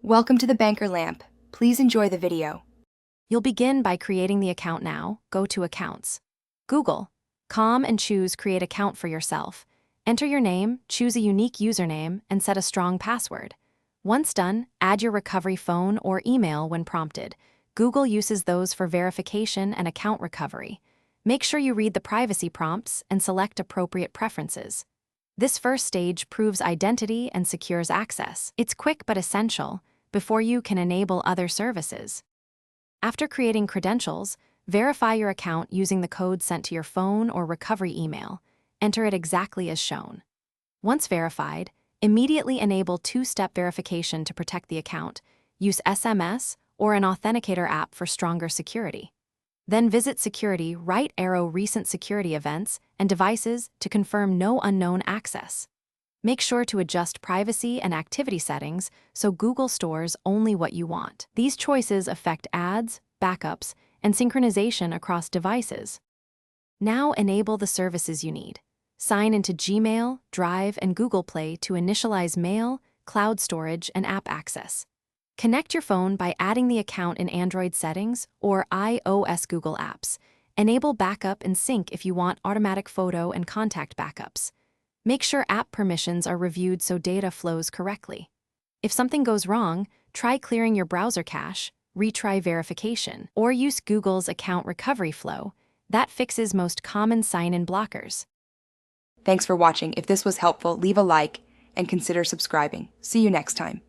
Welcome to the Banker Lamp. Please enjoy the video. You'll begin by creating the account now. Go to Accounts. Google. And choose Create Account for yourself. Enter your name, choose a unique username, and set a strong password. Once done, add your recovery phone or email when prompted. Google uses those for verification and account recovery. Make sure you read the privacy prompts and select appropriate preferences. This first stage proves identity and secures access. It's quick but essential before you can enable other services. After creating credentials, verify your account using the code sent to your phone or recovery email. Enter it exactly as shown. Once verified, immediately enable two-step verification to protect the account. Use SMS or an authenticator app for stronger security. Then visit Security, right arrow Recent Security Events and Devices to confirm no unknown access. Make sure to adjust privacy and activity settings so Google stores only what you want. These choices affect ads, backups, and synchronization across devices. Now enable the services you need. Sign into Gmail, Drive, and Google Play to initialize mail, cloud storage, and app access. Connect your phone by adding the account in Android settings or iOS Google Apps. Enable backup and sync if you want automatic photo and contact backups. Make sure app permissions are reviewed so data flows correctly. If something goes wrong, try clearing your browser cache, retry verification, or use Google's account recovery flow. That fixes most common sign-in blockers. Thanks for watching. If this was helpful, leave a like and consider subscribing. See you next time.